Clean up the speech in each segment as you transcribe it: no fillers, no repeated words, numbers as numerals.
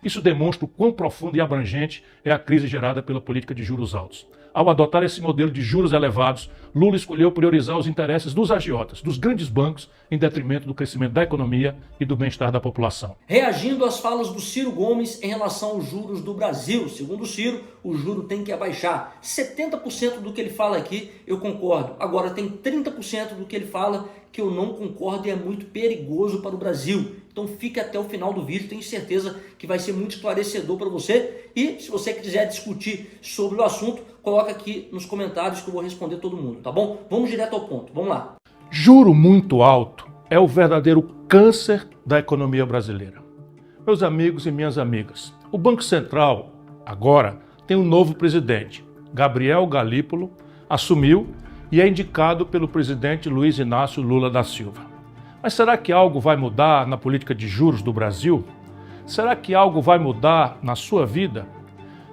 Isso demonstra o quão profunda e abrangente é a crise gerada pela política de juros altos. Ao adotar esse modelo de juros elevados, Lula escolheu priorizar os interesses dos agiotas, dos grandes bancos, em detrimento do crescimento da economia e do bem-estar da população. Reagindo às falas do Ciro Gomes em relação aos juros do Brasil, segundo o Ciro, o juro tem que abaixar. 70% do que ele fala aqui eu concordo. Agora tem 30% do que ele fala que eu não concordo e é muito perigoso para o Brasil. Então fique até o final do vídeo, tenho certeza que vai ser muito esclarecedor para você. E se você quiser discutir sobre o assunto, coloca aqui nos comentários que eu vou responder todo mundo, tá bom? Vamos direto ao ponto, vamos lá. Juro muito alto é o verdadeiro câncer da economia brasileira. Meus amigos e minhas amigas, o Banco Central, agora, tem um novo presidente. Gabriel Galípolo assumiu e é indicado pelo presidente Luiz Inácio Lula da Silva. Mas será que algo vai mudar na política de juros do Brasil? Será que algo vai mudar na sua vida?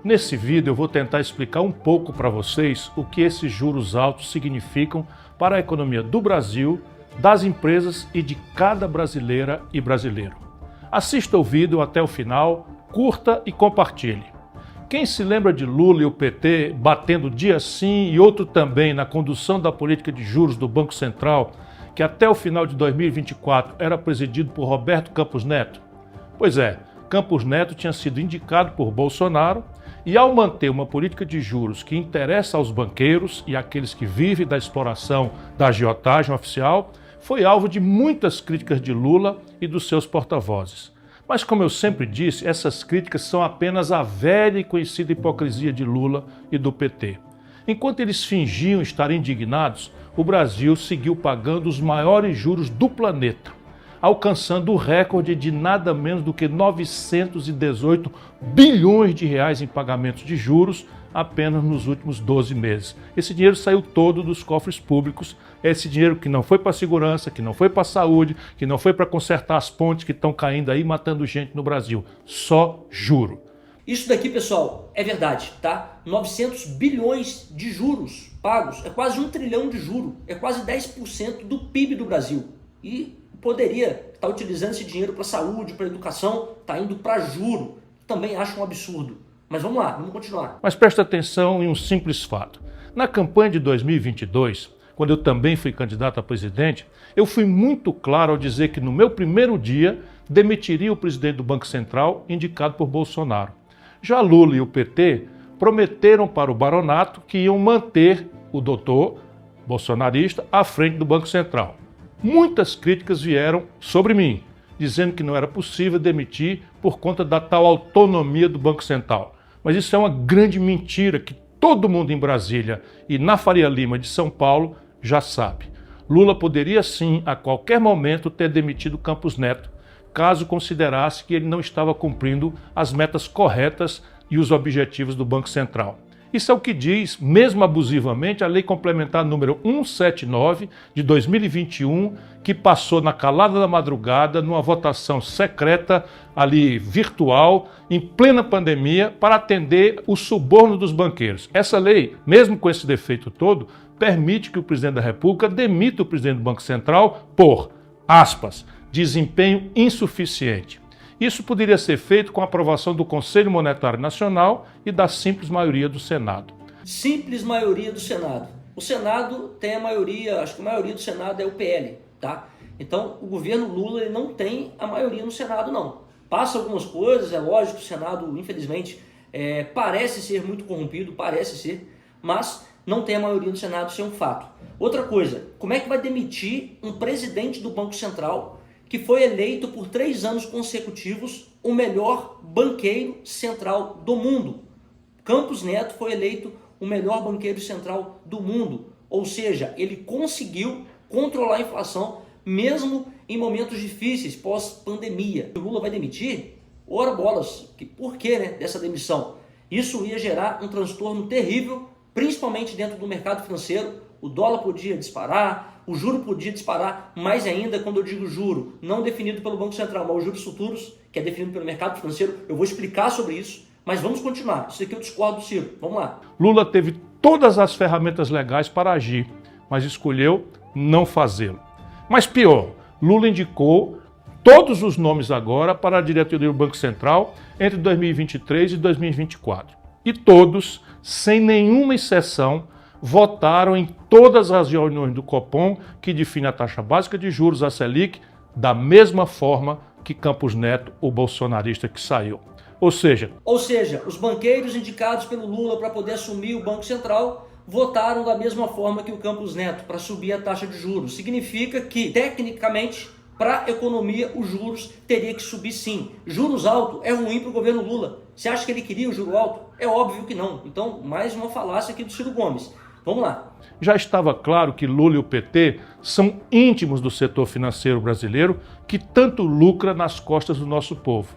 Nesse vídeo eu vou tentar explicar um pouco para vocês o que esses juros altos significam para a economia do Brasil, das empresas e de cada brasileira e brasileiro. Assista o vídeo até o final, curta e compartilhe. Quem se lembra de Lula e o PT batendo dia sim e outro também na condução da política de juros do Banco Central, que até o final de 2024 era presidido por Roberto Campos Neto? Pois é, Campos Neto tinha sido indicado por Bolsonaro e, ao manter uma política de juros que interessa aos banqueiros e àqueles que vivem da exploração da agiotagem oficial, foi alvo de muitas críticas de Lula e dos seus porta-vozes. Mas, como eu sempre disse, essas críticas são apenas a velha e conhecida hipocrisia de Lula e do PT. Enquanto eles fingiam estar indignados, o Brasil seguiu pagando os maiores juros do planeta, alcançando o recorde de nada menos do que 918 bilhões de reais em pagamentos de juros apenas nos últimos 12 meses. Esse dinheiro saiu todo dos cofres públicos, esse dinheiro que não foi para a segurança, que não foi para a saúde, que não foi para consertar as pontes que estão caindo aí, matando gente no Brasil. Só juro. Isso daqui, pessoal, é verdade, tá? 900 bilhões de juros pagos, é quase 1 trilhão de juro, é quase 10% do PIB do Brasil. E poderia estar utilizando esse dinheiro para saúde, para educação, está indo para juro. Também acho um absurdo. Mas vamos lá, vamos continuar. Mas presta atenção em um simples fato. Na campanha de 2022, quando eu também fui candidato a presidente, eu fui muito claro ao dizer que no meu primeiro dia demitiria o presidente do Banco Central indicado por Bolsonaro. Já Lula e o PT prometeram para o baronato que iam manter o doutor bolsonarista à frente do Banco Central. Muitas críticas vieram sobre mim, dizendo que não era possível demitir por conta da tal autonomia do Banco Central. Mas isso é uma grande mentira que todo mundo em Brasília e na Faria Lima de São Paulo já sabe. Lula poderia sim, a qualquer momento, ter demitido Campos Neto, caso considerasse que ele não estava cumprindo as metas corretas e os objetivos do Banco Central. Isso é o que diz, mesmo abusivamente, a Lei Complementar número 179 de 2021, que passou na calada da madrugada, numa votação secreta, ali virtual, em plena pandemia, para atender o suborno dos banqueiros. Essa lei, mesmo com esse defeito todo, permite que o presidente da República demita o presidente do Banco Central por, aspas, desempenho insuficiente. Isso poderia ser feito com a aprovação do Conselho Monetário Nacional e da simples maioria do Senado. Simples maioria do Senado. O Senado tem a maioria, acho que a maioria do Senado é o PL, tá? Então o governo Lula ele não tem a maioria no Senado, não. Passa algumas coisas, é lógico, o Senado, infelizmente, parece ser muito corrompido, parece ser, mas não tem a maioria no Senado, isso é um fato. Outra coisa, como é que vai demitir um presidente do Banco Central que foi eleito por 3 anos consecutivos o melhor banqueiro central do mundo? Campos Neto foi eleito o melhor banqueiro central do mundo, ou seja, ele conseguiu controlar a inflação mesmo em momentos difíceis, pós-pandemia. O Lula vai demitir? Ora bolas, por que, né, dessa demissão? Isso ia gerar um transtorno terrível, principalmente dentro do mercado financeiro. O dólar podia disparar, o juro podia disparar, mais ainda quando eu digo juro, não definido pelo Banco Central, mas os juros futuros, que é definido pelo mercado financeiro. Eu vou explicar sobre isso, mas vamos continuar. Isso aqui eu discordo do Ciro. Vamos lá. Lula teve todas as ferramentas legais para agir, mas escolheu não fazê-lo. Mas pior, Lula indicou todos os nomes agora para a diretoria do Banco Central entre 2023 e 2024. E todos, sem nenhuma exceção, votaram em todas as reuniões do Copom que define a taxa básica de juros, a Selic, da mesma forma que Campos Neto, o bolsonarista que saiu. Ou seja, os banqueiros indicados pelo Lula para poder assumir o Banco Central votaram da mesma forma que o Campos Neto para subir a taxa de juros. Significa que, tecnicamente, para a economia, os juros teria que subir sim. Juros altos é ruim para o governo Lula. Você acha que ele queria o juro alto? É óbvio que não. Então, mais uma falácia aqui do Ciro Gomes. Vamos lá. Já estava claro que Lula e o PT são íntimos do setor financeiro brasileiro que tanto lucra nas costas do nosso povo.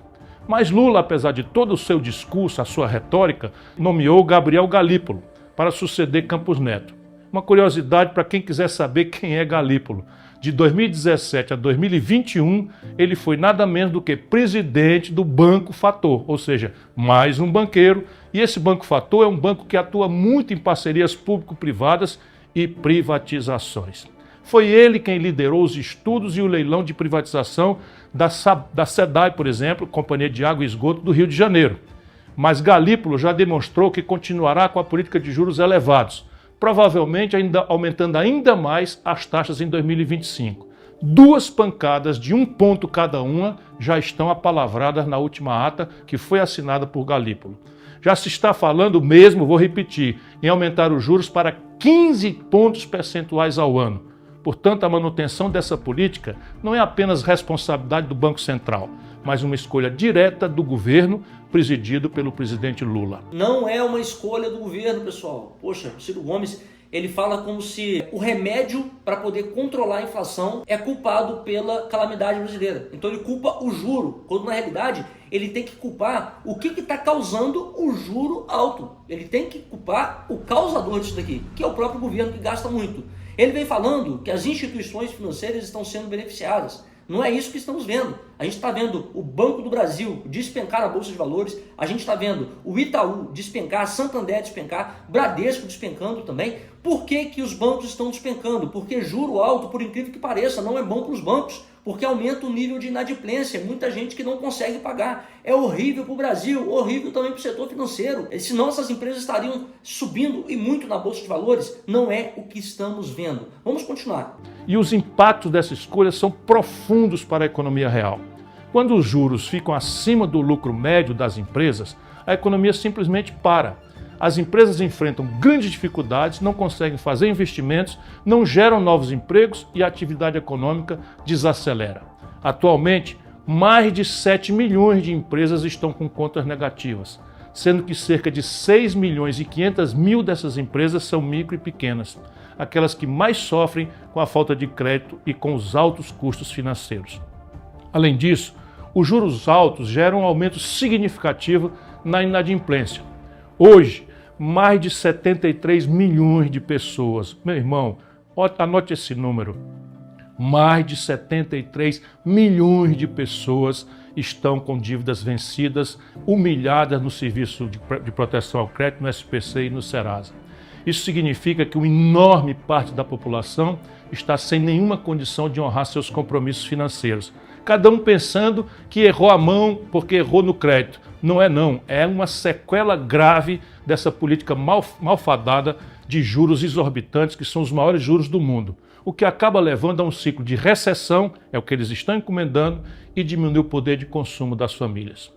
Mas Lula, apesar de todo o seu discurso, a sua retórica, nomeou Gabriel Galípolo para suceder Campos Neto. Uma curiosidade para quem quiser saber quem é Galípolo. De 2017 a 2021, ele foi nada menos do que presidente do Banco Fator, ou seja, mais um banqueiro. E esse Banco Fator é um banco que atua muito em parcerias público-privadas e privatizações. Foi ele quem liderou os estudos e o leilão de privatização da SEDAI, por exemplo, Companhia de Água e Esgoto do Rio de Janeiro. Mas Galípolo já demonstrou que continuará com a política de juros elevados, provavelmente aumentando ainda mais as taxas em 2025. 2 pancadas de 1 ponto cada uma já estão apalavradas na última ata que foi assinada por Galípolo. Já se está falando mesmo, vou repetir, em aumentar os juros para 15 pontos percentuais ao ano. Portanto, a manutenção dessa política não é apenas responsabilidade do Banco Central, mas uma escolha direta do governo, presidido pelo presidente Lula. Não é uma escolha do governo, pessoal. Poxa, o Ciro Gomes, ele fala como se o remédio para poder controlar a inflação é culpado pela calamidade brasileira. Então ele culpa o juro, quando na realidade ele tem que culpar o que está causando o juro alto. Ele tem que culpar o causador disso daqui, que é o próprio governo que gasta muito. Ele vem falando que as instituições financeiras estão sendo beneficiadas. Não é isso que estamos vendo. A gente está vendo o Banco do Brasil despencar na Bolsa de Valores, a gente está vendo o Itaú despencar, Santander despencar, Bradesco despencando também. Por que que os bancos estão despencando? Porque juro alto, por incrível que pareça, não é bom para os bancos, porque aumenta o nível de inadimplência, muita gente que não consegue pagar. É horrível para o Brasil, horrível também para o setor financeiro. Senão essas empresas estariam subindo e muito na Bolsa de Valores. Não é o que estamos vendo. Vamos continuar. E os impactos dessa escolha são profundos para a economia real. Quando os juros ficam acima do lucro médio das empresas, a economia simplesmente para. As empresas enfrentam grandes dificuldades, não conseguem fazer investimentos, não geram novos empregos e a atividade econômica desacelera. Atualmente, mais de 7 milhões de empresas estão com contas negativas, sendo que cerca de 6 milhões e 500 mil dessas empresas são micro e pequenas, aquelas que mais sofrem com a falta de crédito e com os altos custos financeiros. Além disso, os juros altos geram um aumento significativo na inadimplência. Hoje, mais de 73 milhões de pessoas, meu irmão, anote esse número, mais de 73 milhões de pessoas estão com dívidas vencidas, humilhadas no Serviço de Proteção ao Crédito, no SPC e no Serasa. Isso significa que uma enorme parte da população está sem nenhuma condição de honrar seus compromissos financeiros. Cada um pensando que errou a mão porque errou no crédito. Não é não, é uma sequela grave dessa política malfadada de juros exorbitantes, que são os maiores juros do mundo. O que acaba levando a um ciclo de recessão, é o que eles estão encomendando, e diminui o poder de consumo das famílias.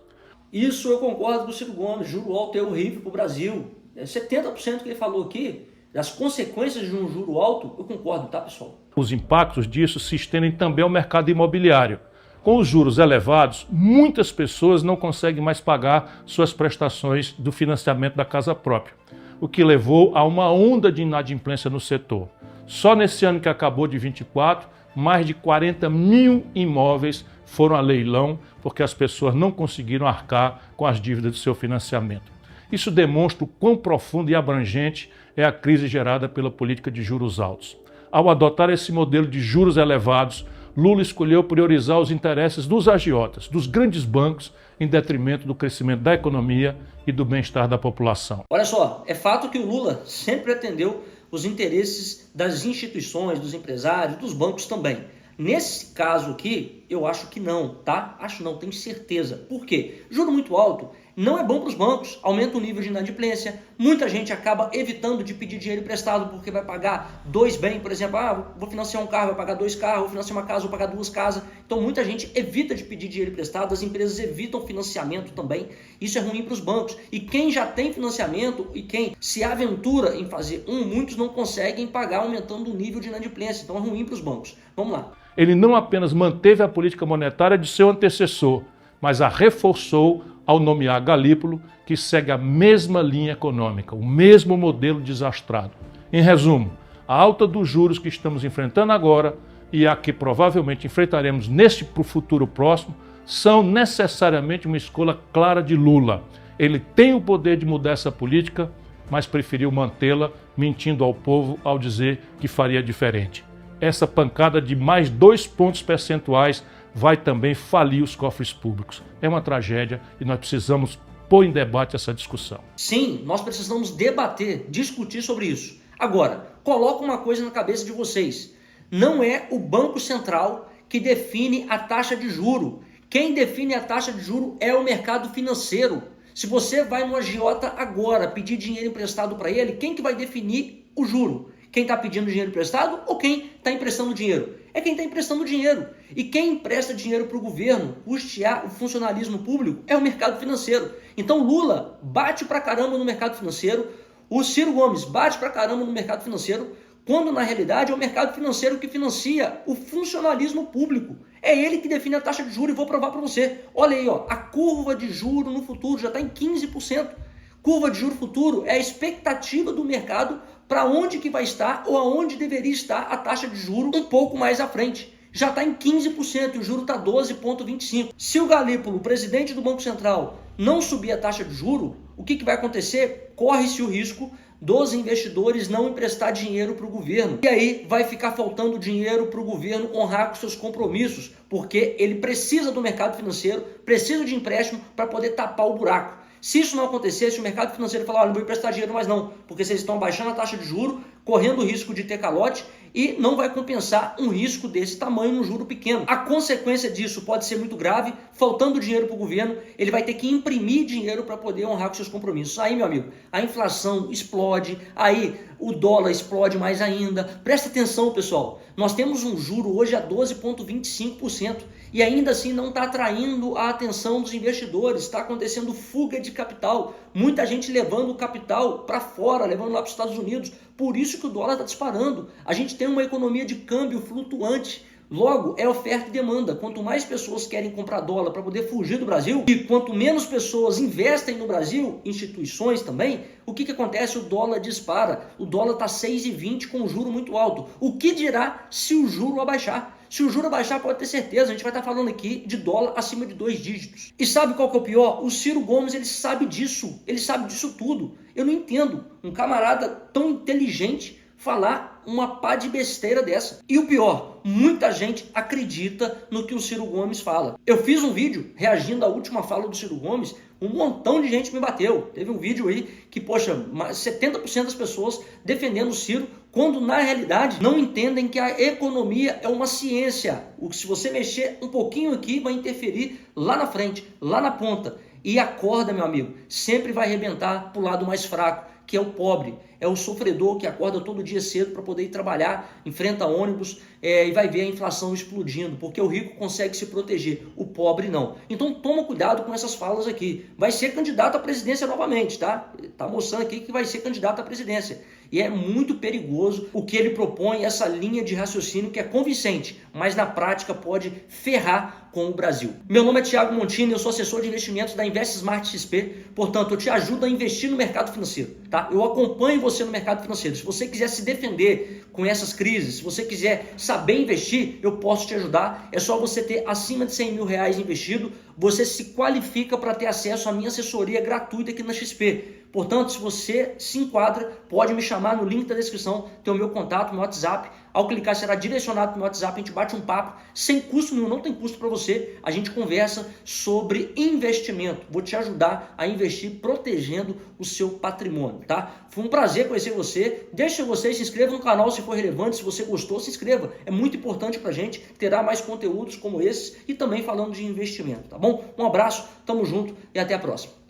Isso eu concordo com o Ciro Gomes, juro alto é horrível para o Brasil. 70% que ele falou aqui, das consequências de um juro alto, eu concordo, tá, pessoal? Os impactos disso se estendem também ao mercado imobiliário. Com os juros elevados, muitas pessoas não conseguem mais pagar suas prestações do financiamento da casa própria, o que levou a uma onda de inadimplência no setor. Só nesse ano que acabou de 24, mais de 40 mil imóveis foram a leilão porque as pessoas não conseguiram arcar com as dívidas do seu financiamento. Isso demonstra o quão profundo e abrangente é a crise gerada pela política de juros altos. Ao adotar esse modelo de juros elevados, Lula escolheu priorizar os interesses dos agiotas, dos grandes bancos, em detrimento do crescimento da economia e do bem-estar da população. Olha só, é fato que o Lula sempre atendeu os interesses das instituições, dos empresários, dos bancos também. Nesse caso aqui, eu acho que não, tá? Acho não, tenho certeza. Por quê? Juro muito alto não é bom para os bancos, aumenta o nível de inadimplência, muita gente acaba evitando de pedir dinheiro emprestado porque vai pagar 2 bens, por exemplo, vou financiar um carro, vai pagar 2 carros, vou financiar uma casa, vou pagar 2 casas. Então muita gente evita de pedir dinheiro emprestado, as empresas evitam financiamento também, isso é ruim para os bancos. E quem já tem financiamento e quem se aventura em fazer muitos não conseguem pagar aumentando o nível de inadimplência, então é ruim para os bancos. Vamos lá. Ele não apenas manteve a política monetária de seu antecessor, mas a reforçou ao nomear Galípolo, que segue a mesma linha econômica, o mesmo modelo desastrado. Em resumo, a alta dos juros que estamos enfrentando agora e a que provavelmente enfrentaremos pro futuro próximo são necessariamente uma escolha clara de Lula. Ele tem o poder de mudar essa política, mas preferiu mantê-la, mentindo ao povo ao dizer que faria diferente. Essa pancada de mais 2 pontos percentuais vai também falir os cofres públicos. É uma tragédia e nós precisamos pôr em debate essa discussão. Sim, nós precisamos debater, discutir sobre isso. Agora, coloca uma coisa na cabeça de vocês. Não é o Banco Central que define a taxa de juro. Quem define a taxa de juro é o mercado financeiro. Se você vai no agiota agora pedir dinheiro emprestado para ele, quem que vai definir o juro? Quem está pedindo dinheiro emprestado ou quem está emprestando dinheiro? É quem está emprestando dinheiro. E quem empresta dinheiro para o governo custear o funcionalismo público é o mercado financeiro. Então Lula bate pra caramba no mercado financeiro, o Ciro Gomes bate pra caramba no mercado financeiro, quando na realidade é o mercado financeiro que financia o funcionalismo público. É ele que define a taxa de juros e vou provar para você. Olha aí, ó, a curva de juros no futuro já está em 15%. Curva de juro futuro é a expectativa do mercado para onde que vai estar ou aonde deveria estar a taxa de juro um pouco mais à frente. Já está em 15% e o juro está 12,25%. Se o Galípolo, o presidente do Banco Central, não subir a taxa de juro, o que vai acontecer? Corre-se o risco dos investidores não emprestar dinheiro para o governo. E aí vai ficar faltando dinheiro para o governo honrar com seus compromissos, porque ele precisa do mercado financeiro, precisa de empréstimo para poder tapar o buraco. Se isso não acontecer, se o mercado financeiro falar, olha, não vou emprestar dinheiro mais não, porque vocês estão baixando a taxa de juro, correndo o risco de ter calote e não vai compensar um risco desse tamanho num juro pequeno. A consequência disso pode ser muito grave, faltando dinheiro para o governo, ele vai ter que imprimir dinheiro para poder honrar com seus compromissos. Aí, meu amigo, a inflação explode, aí o dólar explode mais ainda. Presta atenção, pessoal, nós temos um juro hoje a 12,25% e ainda assim não está atraindo a atenção dos investidores, está acontecendo fuga de capital, muita gente levando o capital para fora, levando lá para os Estados Unidos, por isso que o dólar está disparando. A gente tem uma economia de câmbio flutuante, logo é oferta e demanda. Quanto mais pessoas querem comprar dólar para poder fugir do Brasil e quanto menos pessoas investem no Brasil, instituições também, o que acontece? O dólar dispara, o dólar está 6,20 com um juro muito alto. O que dirá se o juro abaixar? Se o juro abaixar, pode ter certeza, a gente vai estar falando aqui de dólar acima de 2 dígitos. E sabe qual que é o pior? O Ciro Gomes, ele sabe disso tudo. Eu não entendo um camarada tão inteligente falar uma pá de besteira dessa. E o pior, muita gente acredita no que o Ciro Gomes fala. Eu fiz um vídeo reagindo à última fala do Ciro Gomes, um montão de gente me bateu. Teve um vídeo aí que, poxa, 70% das pessoas defendendo o Ciro, quando na realidade não entendem que a economia é uma ciência. Se você mexer um pouquinho aqui, vai interferir lá na frente, lá na ponta. E a corda, meu amigo, sempre vai arrebentar para o lado mais fraco, que é o pobre, é o sofredor que acorda todo dia cedo para poder ir trabalhar, enfrenta ônibus e vai ver a inflação explodindo, porque o rico consegue se proteger, o pobre não. Então toma cuidado com essas falas aqui. Vai ser candidato à presidência novamente, tá? Tá mostrando aqui que vai ser candidato à presidência. E é muito perigoso o que ele propõe, essa linha de raciocínio que é convincente, mas na prática pode ferrar com o Brasil. Meu nome é Thiago Montini, eu sou assessor de investimentos da Invest Smart XP, portanto eu te ajudo a investir no mercado financeiro, tá? Eu acompanho você no mercado financeiro. Se você quiser se defender com essas crises, se você quiser saber investir, eu posso te ajudar. É só você ter acima de 100 mil reais investido, você se qualifica para ter acesso à minha assessoria gratuita aqui na XP. Portanto, se você se enquadra, pode me chamar no link da descrição, tem o meu contato, meu WhatsApp. Ao clicar será direcionado para o meu WhatsApp, a gente bate um papo sem custo nenhum, não tem custo para você. A gente conversa sobre investimento. Vou te ajudar a investir protegendo o seu patrimônio, tá? Foi um prazer conhecer você. Deixe seu gostei, se inscreva no canal se for relevante. Se você gostou, se inscreva. É muito importante para a gente. Terá mais conteúdos como esses e também falando de investimento, tá bom? Um abraço, tamo junto e até a próxima.